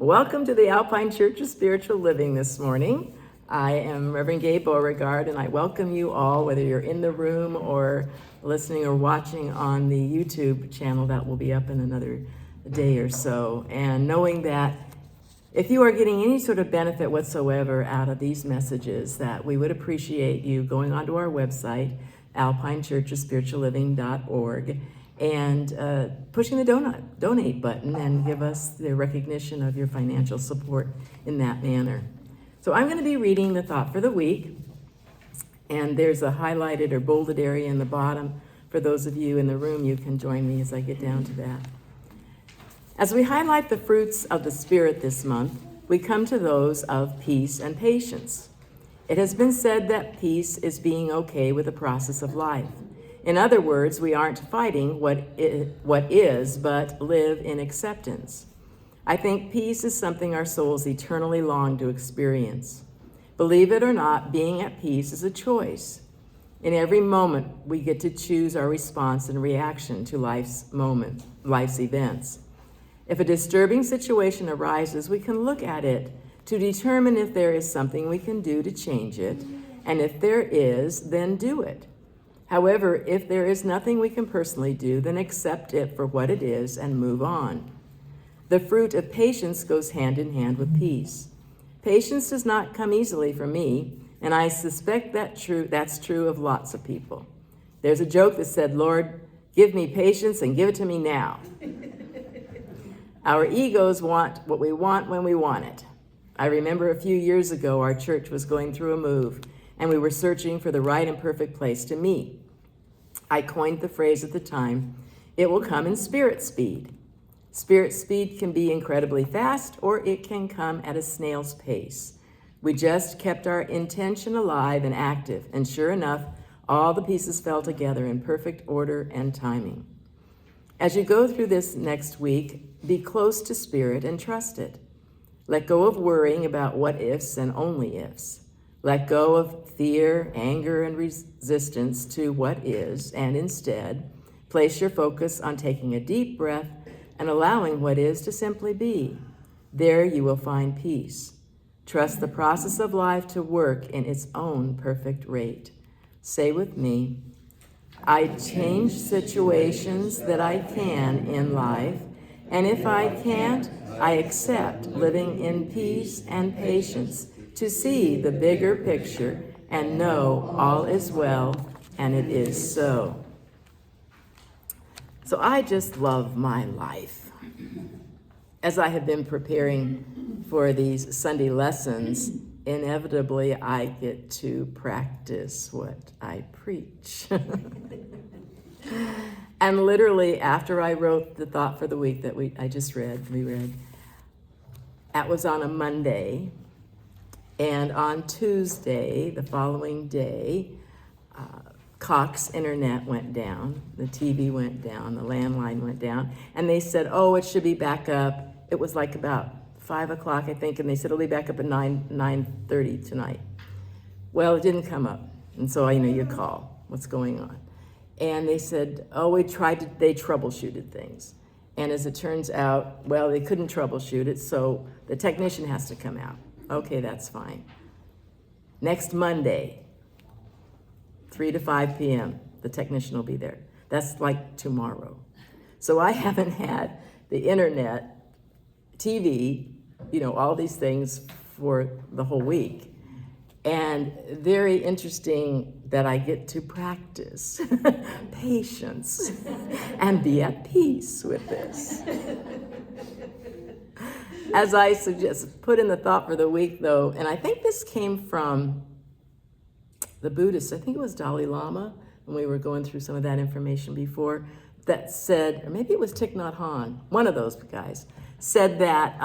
Welcome to the Alpine Church of Spiritual Living this morning. I am Rev.Gay Beauregard, and I welcome you all, whether you're in the room or listening or watching on the YouTube channel that will be up in another day or so. And knowing that if you are getting any sort of benefit whatsoever out of these messages, that we would appreciate you going onto our website, alpinechurchofspiritualliving.org, and pushing the donate button and give us the recognition of your financial support in that manner. So I'm going to be reading the thought for the week, and there's a highlighted or bolded area in the bottom. For those of you in the room, you can join me as I get down to that. As we highlight the fruits of the Spirit this month, we come to those of peace and patience. It has been said that peace is being okay with the process of life. In other words, we aren't fighting what is, but live in acceptance. I think peace is something our souls eternally long to experience. Believe it or not, being at peace is a choice. In every moment, we get to choose our response and reaction to life's events. If a disturbing situation arises, we can look at it to determine if there is something we can do to change it, and if there is, then do it. However, if there is nothing we can personally do, then accept it for what it is and move on. The fruit of patience goes hand in hand with peace. Patience does not come easily for me, and I suspect that's true of lots of people. There's a joke that said, "Lord, give me patience and give it to me now." Our egos want what we want when we want it. I remember a few years ago, our church was going through a move, and we were searching for the right and perfect place to meet. I coined the phrase at the time, "It will come in spirit speed." Spirit speed can be incredibly fast, or it can come at a snail's pace. We just kept our intention alive and active, and sure enough, all the pieces fell together in perfect order and timing. As you go through this next week, be close to Spirit and trust it. Let go of worrying about what ifs and only ifs. Let go of fear, anger, and resistance to what is, and instead, place your focus on taking a deep breath and allowing what is to simply be. There you will find peace. Trust the process of life to work in its own perfect rate. Say with me, I change situations that I can in life, and if I can't, I accept living in peace and patience to see the bigger picture and know all is well, and it is so. So I just love my life. As I have been preparing for these Sunday lessons, inevitably I get to practice what I preach. And literally after I wrote the thought for the week that we read, that was on a Monday. And on Tuesday, the following day, Cox Internet went down, the TV went down, the landline went down, and they said, oh, it should be back up. It was like about 5 o'clock, I think, and they said it'll be back up at 9:30 tonight. Well, it didn't come up, and so you call, what's going on? And they said, oh, they troubleshooted things. And as it turns out, well, they couldn't troubleshoot it, so the technician has to come out. Okay, that's fine. Next Monday, 3 to 5 p.m., the technician will be there. That's like tomorrow. So I haven't had the internet, TV, all these things for the whole week. And very interesting that I get to practice patience and be at peace with this. As I put in the thought for the week, though, and I think this came from the Buddhists. I think it was Dalai Lama, when we were going through some of that information before, that said, or maybe it was Thich Nhat Hanh, one of those guys, said that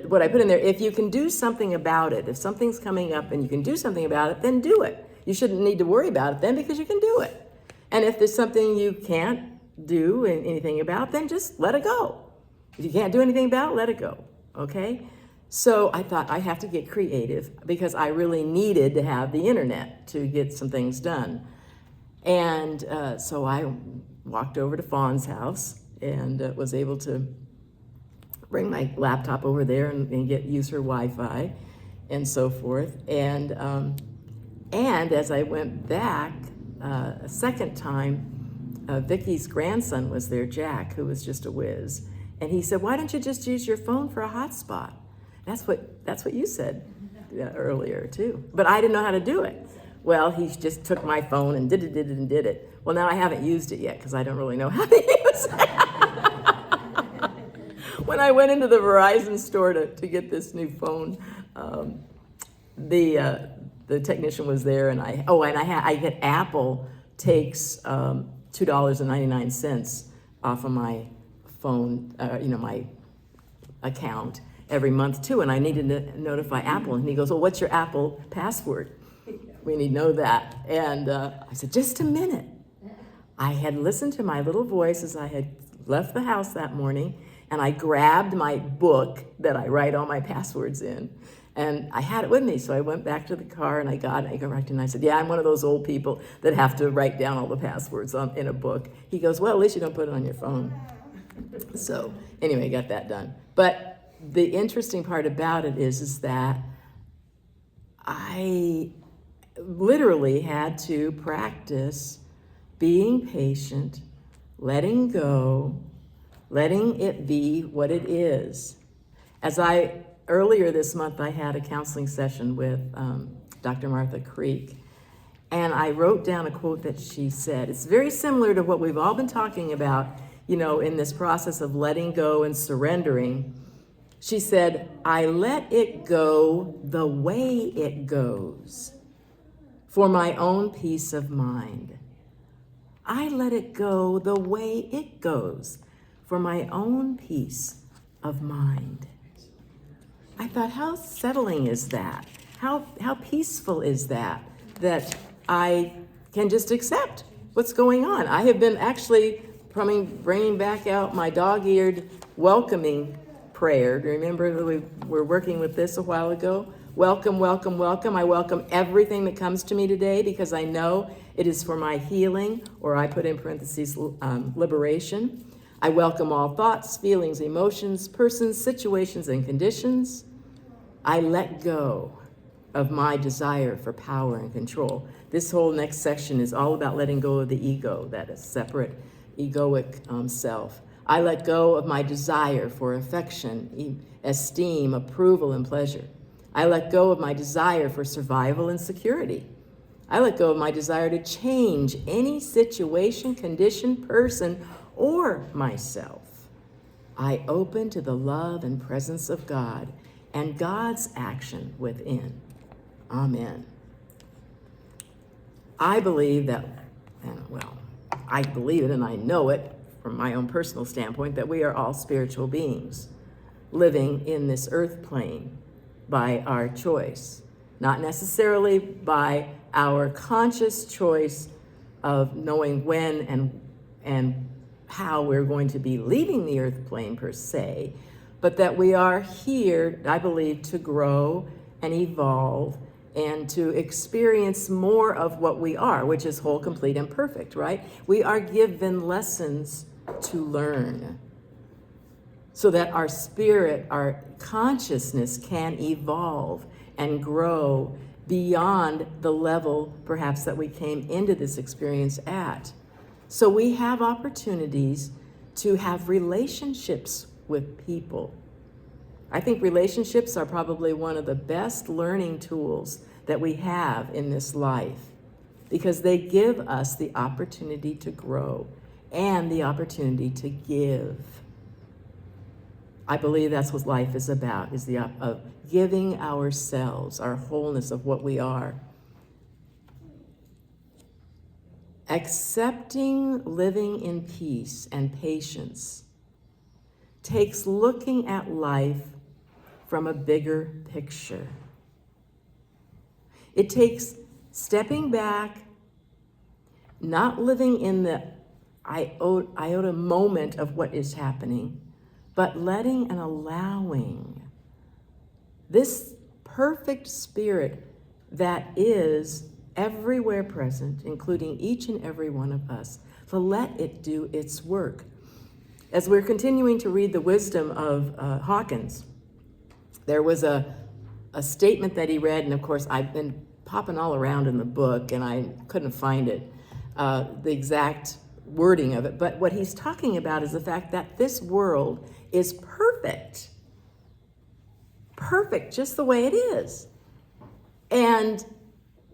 what I put in there, if you can do something about it, if something's coming up and you can do something about it, then do it. You shouldn't need to worry about it then because you can do it. And if there's something you can't do anything about, then just let it go. If you can't do anything about it, let it go, okay? So I thought I have to get creative because I really needed to have the internet to get some things done. And so I walked over to Fawn's house and was able to bring my laptop over there and use her Wi-Fi and so forth. And as I went back a second time, Vicky's grandson was there, Jack, who was just a whiz. And he said, why don't you just use your phone for a hotspot? That's what you said earlier too. But I didn't know how to do it. Well, he just took my phone and did it. Well, now I haven't used it yet because I don't really know how to use it. When I went into the Verizon store to get this new phone, the technician was there, and I get Apple takes $2.99 off of my phone, my account every month too, and I needed to notify Apple, and he goes, well, what's your Apple password? We need to know that. And I said, just a minute. I had listened to my little voice as I had left the house that morning, and I grabbed my book that I write all my passwords in, and I had it with me. So I went back to the car and I got it and I said, yeah, I'm one of those old people that have to write down all the passwords in a book. He goes, well, at least you don't put it on your phone. So anyway, got that done. But the interesting part about it is that I literally had to practice being patient, letting go, letting it be what it is. Earlier this month, I had a counseling session with Dr. Martha Creek, and I wrote down a quote that she said. It's very similar to what we've all been talking about, in this process of letting go and surrendering. She said, I let it go the way it goes for my own peace of mind. I let it go the way it goes for my own peace of mind. I thought, how settling is that? How peaceful is that I can just accept what's going on? I have been actually bringing back out my dog-eared welcoming prayer. Do you remember that we were working with this a while ago? Welcome, welcome, welcome. I welcome everything that comes to me today because I know it is for my healing, or I put in parentheses, liberation. I welcome all thoughts, feelings, emotions, persons, situations, and conditions. I let go of my desire for power and control. This whole next section is all about letting go of the ego, that is separate egoic self. I let go of my desire for affection, esteem, approval, and pleasure. I let go of my desire for survival and security. I let go of my desire to change any situation, condition, person, or myself. I open to the love and presence of God and God's action within. Amen. I believe that, I believe it and I know it from my own personal standpoint, that we are all spiritual beings living in this earth plane by our choice, not necessarily by our conscious choice of knowing when and how we're going to be leaving the earth plane per se, but that we are here, I believe, to grow and evolve and to experience more of what we are, which is whole, complete, and perfect, right? We are given lessons to learn so that our spirit, our consciousness can evolve and grow beyond the level perhaps that we came into this experience at. So we have opportunities to have relationships with people. I think relationships are probably one of the best learning tools that we have in this life because they give us the opportunity to grow and the opportunity to give. I believe that's what life is about, is of giving ourselves, our wholeness of what we are. Accepting living in peace and patience takes looking at life from a bigger picture. It takes stepping back, not living in the iota moment of what is happening, but letting and allowing this perfect spirit that is everywhere present, including each and every one of us, to let it do its work. As we're continuing to read the wisdom of Hawkins, there was a statement that he read, and of course I've been popping all around in the book and I couldn't find it, the exact wording of it, but what he's talking about is the fact that this world is perfect. Perfect, just the way it is. And,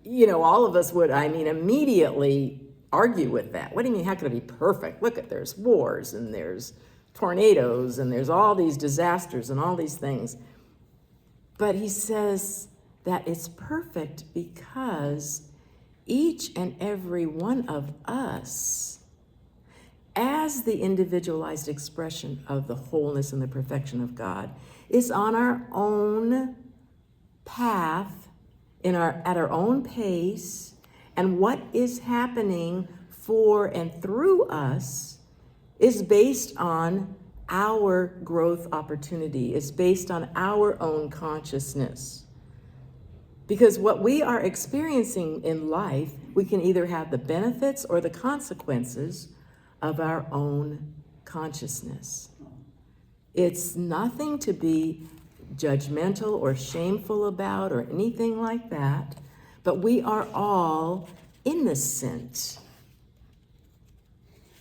all of us would, immediately argue with that. What do you mean, how could it be perfect? Look, there's wars and there's tornadoes and there's all these disasters and all these things. But he says that it's perfect because each and every one of us, as the individualized expression of the wholeness and the perfection of God, is on our own path, at our own pace, and what is happening for and through us is based on our growth opportunity, is based on our own consciousness. Because what we are experiencing in life, we can either have the benefits or the consequences of our own consciousness. It's nothing to be judgmental or shameful about or anything like that, but we are all innocent.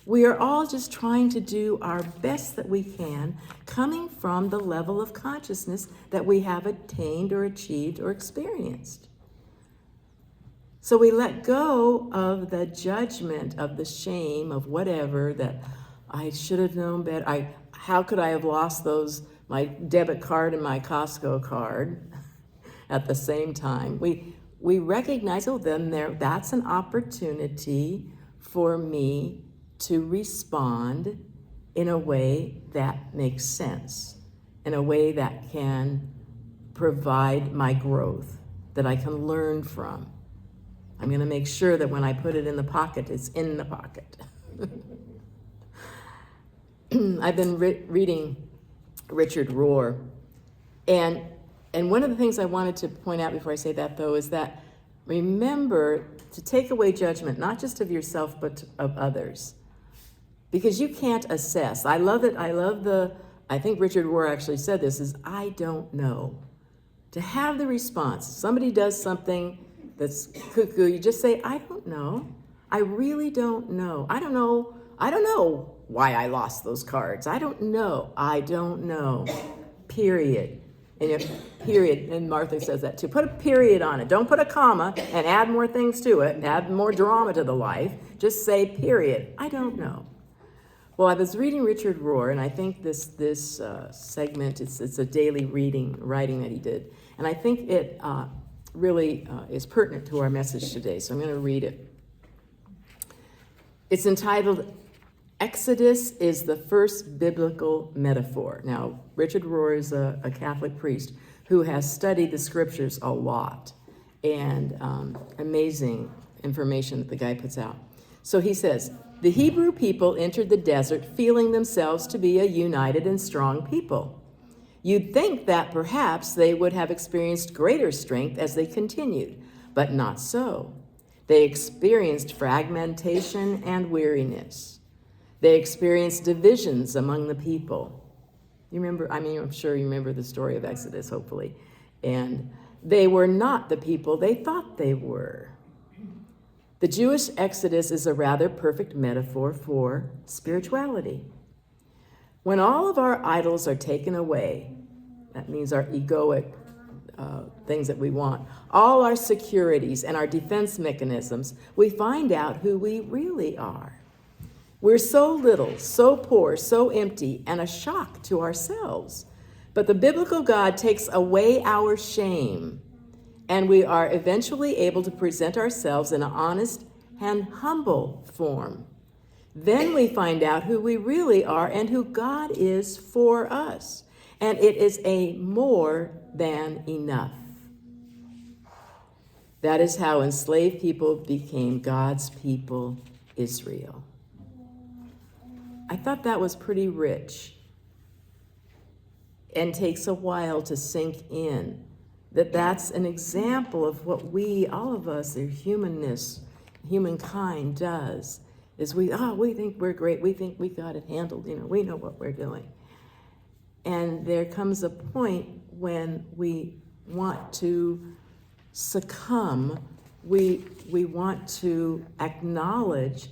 We are all just trying to do our best that we can, coming from the level of consciousness that we have attained or achieved or experienced. So we let go of the judgment, of the shame, of whatever, that I should have known better. How could I have lost my debit card and my Costco card at the same time? We recognize, that's an opportunity for me to respond in a way that makes sense, in a way that can provide my growth, that I can learn from. I'm going to make sure that when I put it in the pocket, it's in the pocket. I've been reading Richard Rohr, and one of the things I wanted to point out before I say that, though, is that remember to take away judgment, not just of yourself, but of others. Because you can't assess. I love it. I think Richard Rohr actually said this, is I don't know. To have the response, somebody does something that's cuckoo, you just say, I don't know. I really don't know. I don't know why I lost those cards. I don't know. Period. And Martha says that too. Put a period on it. Don't put a comma and add more things to it and add more drama to the life. Just say period. I don't know. Well, I was reading Richard Rohr, and I think this segment, it's a daily writing that he did. And I think it really is pertinent to our message today. So I'm going to read it. It's entitled, Exodus is the First Biblical Metaphor. Now, Richard Rohr is a Catholic priest who has studied the scriptures a lot, and amazing information that the guy puts out. So he says, the Hebrew people entered the desert feeling themselves to be a united and strong people. You'd think that perhaps they would have experienced greater strength as they continued, but not so. They experienced fragmentation and weariness. They experienced divisions among the people. You remember, I'm sure you remember the story of Exodus, hopefully. And they were not the people they thought they were. The Jewish Exodus is a rather perfect metaphor for spirituality. When all of our idols are taken away, that means our egoic things that we want, all our securities and our defense mechanisms, we find out who we really are. We're so little, so poor, so empty, and a shock to ourselves. But the biblical God takes away our shame, and we are eventually able to present ourselves in an honest and humble form. Then we find out who we really are and who God is for us. And it is a more than enough. That is how enslaved people became God's people, Israel. I thought that was pretty rich and takes a while to sink in, that that's an example of what we, all of us, their humanness, humankind does, is we think we're great. We think we got it handled. We know what we're doing. And there comes a point when we want to succumb. We want to acknowledge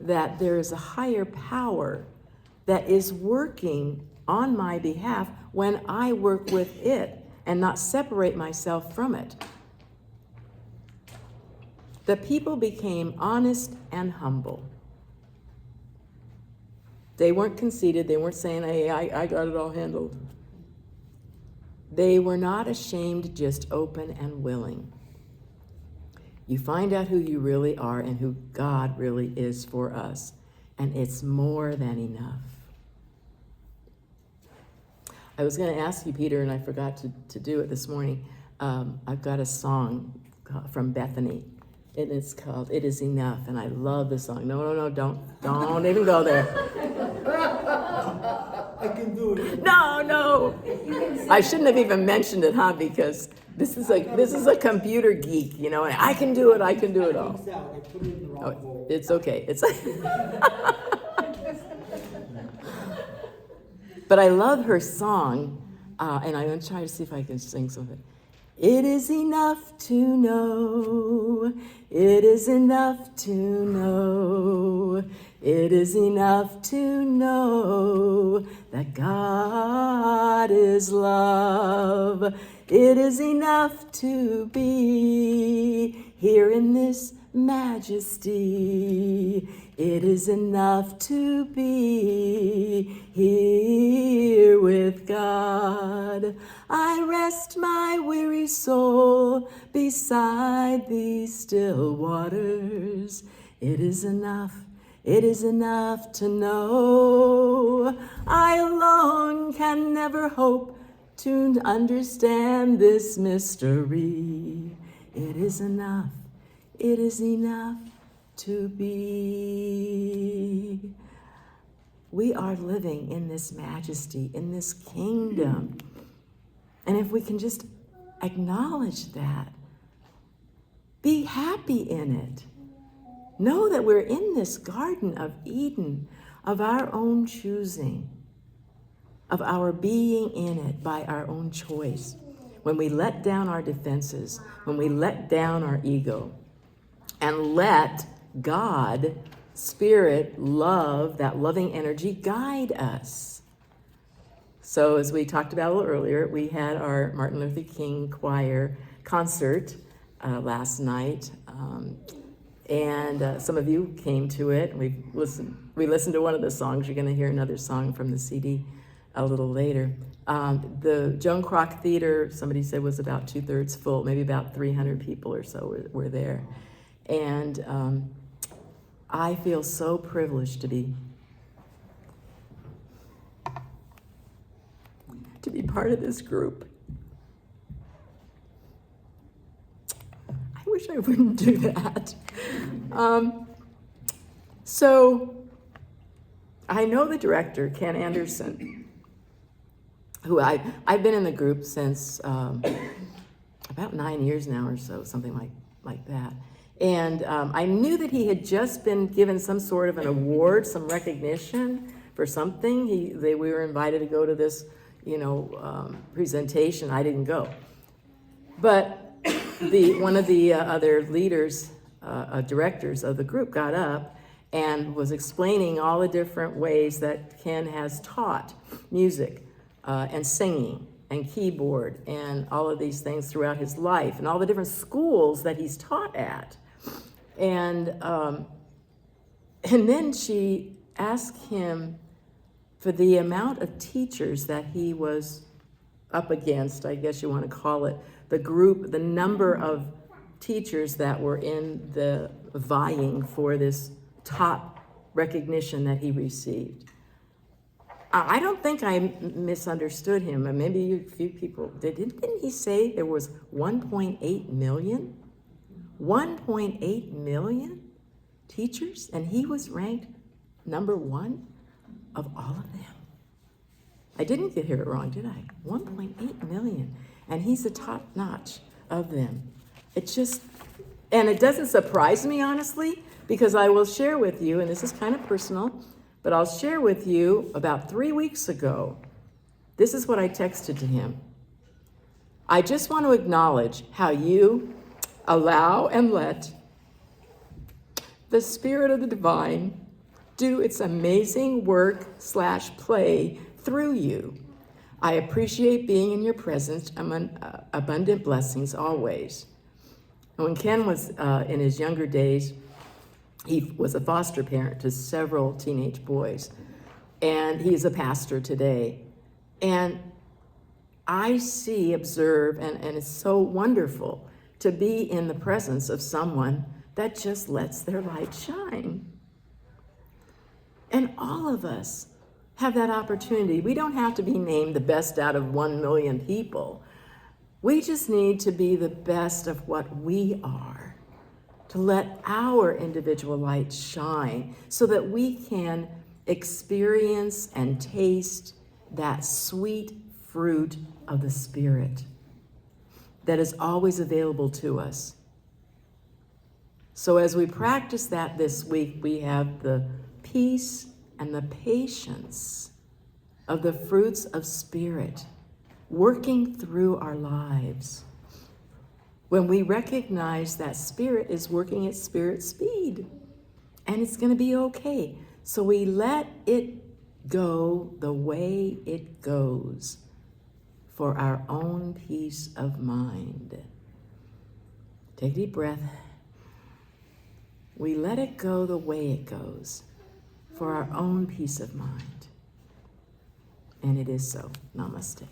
that there is a higher power that is working on my behalf when I work with it and not separate myself from it. The people became honest and humble. They weren't conceited. They weren't saying, hey, I got it all handled. They were not ashamed, just open and willing. You find out who you really are and who God really is for us, and it's more than enough. I was going to ask you, Peter, and I forgot to do it this morning. I've got a song from Bethany, and it's called "It Is Enough," and I love the song. No, don't even go there. I can do it. No. I shouldn't have even mentioned it, huh? Because this is a computer geek, and I can do it all. I put it in the wrong bowl. It's okay. But I love her song, and I'm going to try to see if I can sing some of it. It is enough to know, it is enough to know, it is enough to know that God is love. It is enough to be here in this majesty. It is enough to be here with God. I rest my weary soul beside these still waters. It is enough to know. I alone can never hope to understand this mystery. It is enough to be. We are living in this majesty, in this kingdom. And if we can just acknowledge that, be happy in it. Know that we're in this Garden of Eden of our own choosing, of our being in it by our own choice. When we let down our defenses, when we let down our ego, and let God, Spirit, love, that loving energy guide us. So as we talked about a little earlier, we had our Martin Luther King choir concert last night. And some of you came to it. We listened to one of the songs. You're going to hear another song from the CD a little later. The Joan Kroc Theater, somebody said, was about 2/3 full. Maybe about 300 people or so were there. And I feel so privileged to be part of this group. I wish I wouldn't do that. So I know the director, Ken Anderson, who I've been in the group since about 9 years now or so, something like that. And I knew that he had just been given some sort of an award, some recognition for something. We were invited to go to this, presentation. I didn't go. But one of the other leaders, directors of the group got up and was explaining all the different ways that Ken has taught music and singing and keyboard and all of these things throughout his life and all the different schools that he's taught at. And then she asked him for the amount of teachers that he was up against, I guess you want to call it, the group, the number of teachers that were in the vying for this top recognition that he received. I don't think I misunderstood him, and maybe a few people did. Didn't he say there was 1.8 million? 1.8 million teachers, and he was ranked number one of all of them. I didn't hear it wrong, did I? 1.8 million, and he's the top notch of them. And it doesn't surprise me, honestly, because I will share with you, and this is kind of personal, but I'll share with you about 3 weeks ago. This is what I texted to him. I just want to acknowledge how you allow and let the Spirit of the Divine do its amazing work/play through you. I appreciate being in your presence. Abundant blessings always. When Ken was in his younger days, he was a foster parent to several teenage boys, and he's a pastor today. And I see, observe, and it's so wonderful to be in the presence of someone that just lets their light shine. And all of us have that opportunity. We don't have to be named the best out of 1 million people. We just need to be the best of what we are, to let our individual light shine so that we can experience and taste that sweet fruit of the Spirit that is always available to us. So as we practice that this week, we have the peace and the patience of the fruits of Spirit working through our lives. When we recognize that Spirit is working at Spirit speed, and it's going to be okay. So we let it go the way it goes for our own peace of mind. Take a deep breath. We let it go the way it goes for our own peace of mind. And it is so. Namaste.